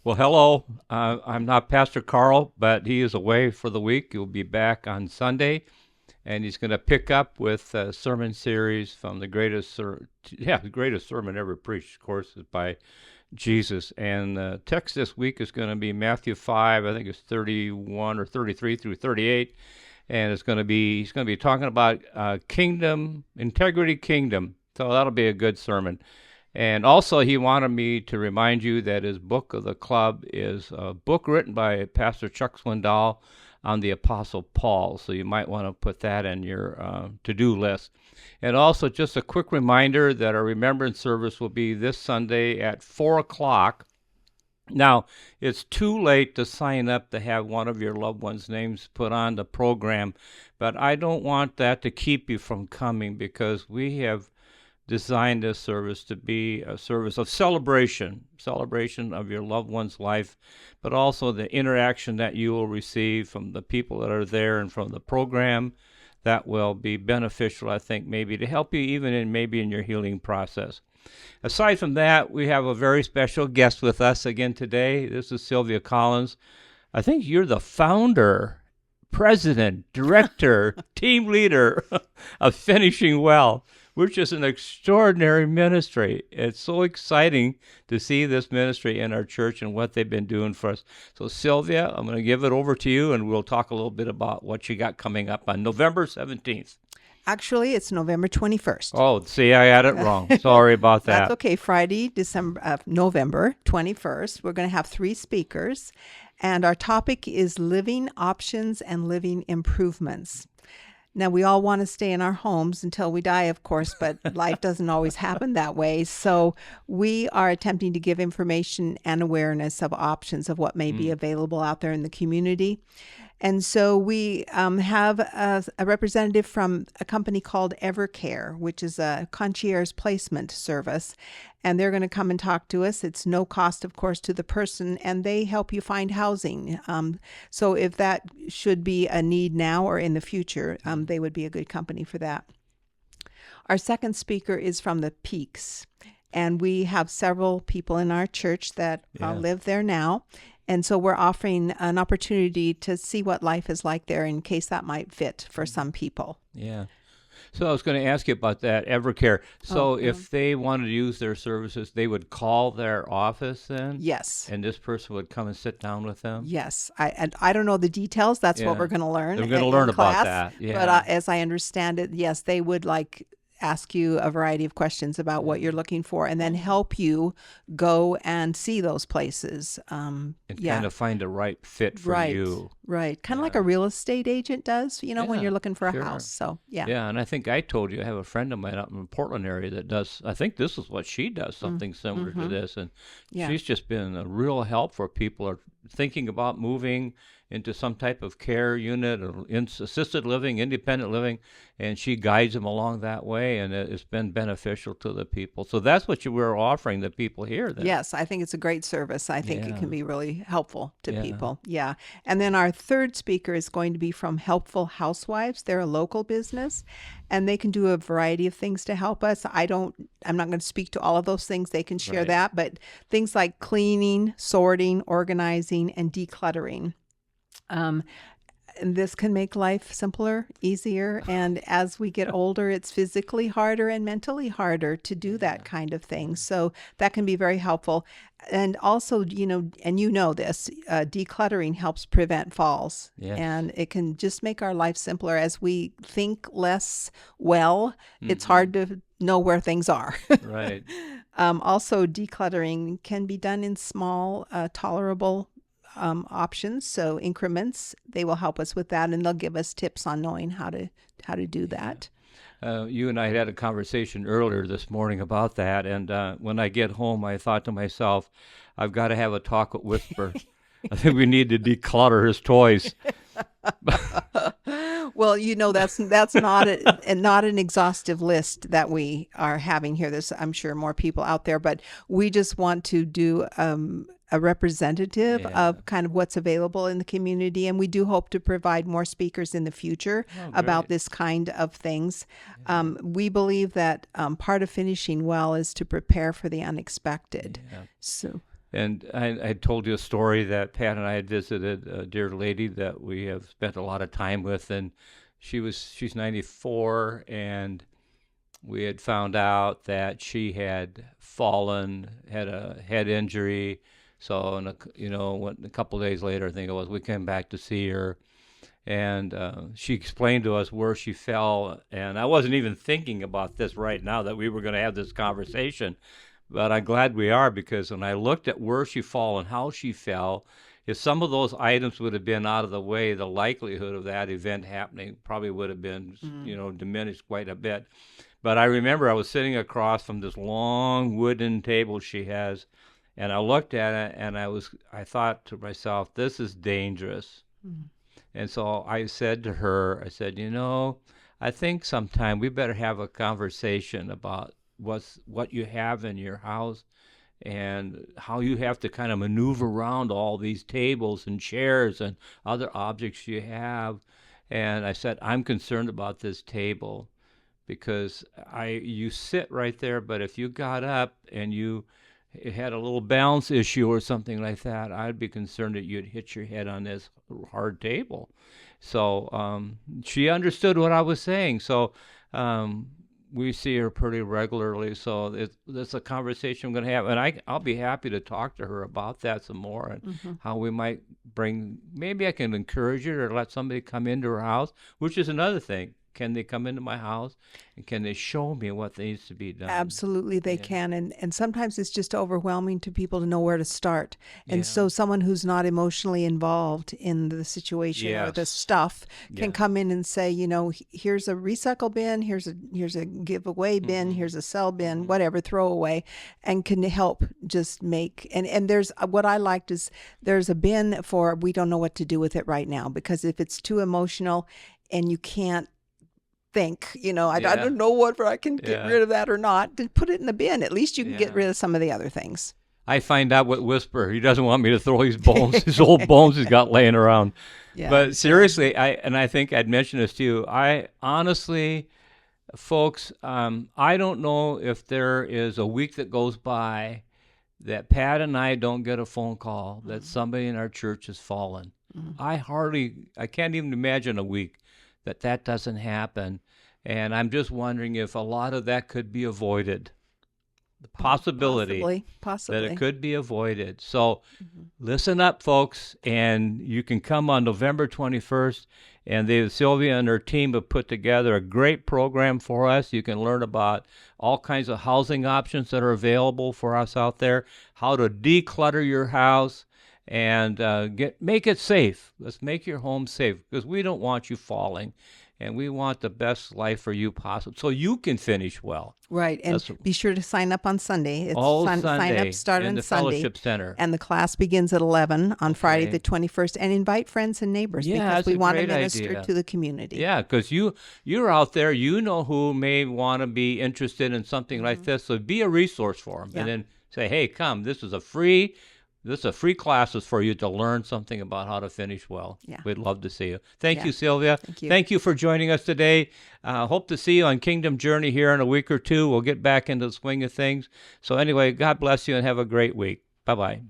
Well, hello. I'm not Pastor Carl, but he is away for the week. He'll be back on Sunday, and he's going to pick up with a sermon series from the greatest sermon ever preached, of course, is by Jesus. And the text this week is going to be Matthew 5, I think it's 31 or 33 through 38, and he's going to be talking about kingdom integrity, kingdom. So that'll be a good sermon. And also, he wanted me to remind you that his book of the club is a book written by Pastor Chuck Swindoll on the Apostle Paul. So you might want to put that in your to-do list. And also, just a quick reminder that our remembrance service will be this Sunday at 4 o'clock. Now, it's too late to sign up to have one of your loved ones' names put on the program, but I don't want that to keep you from coming because we have designed this service to be a service of celebration of your loved one's life, but also the interaction that you will receive from the people that are there and from the program that will be beneficial, I think, maybe to help you even in your healing process. Aside from that, we have a very special guest with us again today. This is Sylvia Collins. I think you're the founder, president, director, team leader of Finishing Well, which is an extraordinary ministry. It's so exciting to see this ministry in our church and what they've been doing for us. So, Sylvia, I'm going to give it over to you, and we'll talk a little bit about what you got coming up on November 17th. Actually, it's November 21st. Oh, see, I had it wrong. Sorry about that. That's okay. Friday, November 21st, we're going to have 3 speakers, and our topic is living options and living improvements. Now, we all want to stay in our homes until we die, of course, but life doesn't always happen that way. So we are attempting to give information and awareness of options of what may be available out there in the community. And so we have a representative from a company called Evercare, which is a concierge placement service. And they're going to come and talk to us. It's no cost, of course, to the person, and they help you find housing. So if that should be a need now or in the future, they would be a good company for that. Our second speaker is from the Peaks, and we have several people in our church that live there now. And so we're offering an opportunity to see what life is like there in case that might fit for some people. Yeah. So I was going to ask you about that, Evercare. So if they wanted to use their services, they would call their office then? Yes. And this person would come and sit down with them? Yes. I don't know the details. That's what we're going to learn. They're going to learn about that. Yeah. But as I understand it, yes, they would ask you a variety of questions about what you're looking for and then help you go and see those places. And kind of find the right fit for you. Right. Kind of like a real estate agent does, when you're looking for a house. So, yeah. Yeah, and I think I told you I have a friend of mine up in the Portland area that does, I think this is what she does, something similar to this. And she's just been a real help for people who are thinking about moving into some type of care unit or assisted living, independent living, and she guides them along that way, and it's been beneficial to the people. So that's what you were offering the people here then. Yes, I think it's a great service. I think it can be really helpful to people. Yeah. And then our third speaker is going to be from Helpful Housewives. They're a local business, and they can do a variety of things to help us. I'm not going to speak to all of those things. They can share that, but things like cleaning, sorting, organizing, and decluttering. And this can make life simpler, easier, and as we get older, it's physically harder and mentally harder to do that kind of thing. So that can be very helpful. And also, this, decluttering helps prevent falls. Yes. And it can just make our life simpler. As we think less it's hard to know where things are. Right. Also, decluttering can be done in small, tolerable options, so increments. They will help us with that, and they'll give us tips on knowing how to do that. You and I had a conversation earlier this morning about that, and when I get home, I thought to myself, I've got to have a talk with Whisper. I think we need to declutter his toys. Well, that's not not an exhaustive list that we are having here. There's, I'm sure, more people out there, but we just want to do a representative of kind of what's available in the community. And we do hope to provide more speakers in the future about this kind of things. We believe that part of finishing well is to prepare for the unexpected. Yeah. So And I told you a story that Pat and I had visited a dear lady that we have spent a lot of time with, and she's 94, and we had found out that she had fallen, had a head injury. So, a couple of days later, I think it was, we came back to see her, and she explained to us where she fell. And I wasn't even thinking about this right now that we were going to have this conversation, but I'm glad we are, because when I looked at where she fell and how she fell, if some of those items would have been out of the way, the likelihood of that event happening probably would have been, diminished quite a bit. But I remember I was sitting across from this long wooden table she has, and I looked at it, and I thought to myself, this is dangerous. And so I said to her, I said, I think sometime we better have a conversation about what you have in your house and how you have to kind of maneuver around all these tables and chairs and other objects you have. And I said, I'm concerned about this table, because you sit right there, but if you got up and you had a little balance issue or something like that, I'd be concerned that you'd hit your head on this hard table. So she understood what I was saying. So we see her pretty regularly. So that's a conversation I'm going to have. And I'll be happy to talk to her about that some more, and how we might maybe I can encourage her to let somebody come into her house, which is another thing. Can they come into my house, and can they show me what needs to be done? Absolutely, they can. And sometimes it's just overwhelming to people to know where to start. And so someone who's not emotionally involved in the situation or the stuff can come in and say, here's a recycle bin, here's a giveaway bin, here's a sell bin, whatever, throw away, and can help just make, and there's, what I liked is there's a bin for, we don't know what to do with it right now, because if it's too emotional and you can't think, I don't know whether I can get rid of that or not, to put it in the bin. At least you can get rid of some of the other things. I find out with Whisper, he doesn't want me to throw his bones, his old bones he's got laying around. Yeah. But seriously, I think I'd mentioned this to you. I honestly, folks, I don't know if there is a week that goes by that Pat and I don't get a phone call that somebody in our church has fallen. I can't even imagine a week that doesn't happen. And I'm just wondering if a lot of that could be avoided. The possibility possibly. that it could be avoided. So listen up, folks, and you can come on November 21st, and Sylvia and her team have put together a great program for us. You can learn about all kinds of housing options that are available for us out there, how to declutter your house, and make it safe. Let's make your home safe, because we don't want you falling, and we want the best life for you possible, so you can finish well. Right, and be sure to sign up on Sunday. It's Sunday, sign up, start in on the Sunday, Fellowship Center, and the class begins at 11 on Friday the 21st. And invite friends and neighbors, because we want to minister to the community. Yeah, because you're out there, who may want to be interested in something like this. So be a resource for them, and then say, hey, come. This is a free classes for you to learn something about how to finish well. Yeah. We'd love to see you. Thank you, Sylvia. Thank you. Thank you for joining us today. Hope to see you on Kingdom Journey here in a week or two. We'll get back into the swing of things. So anyway, God bless you and have a great week. Bye-bye.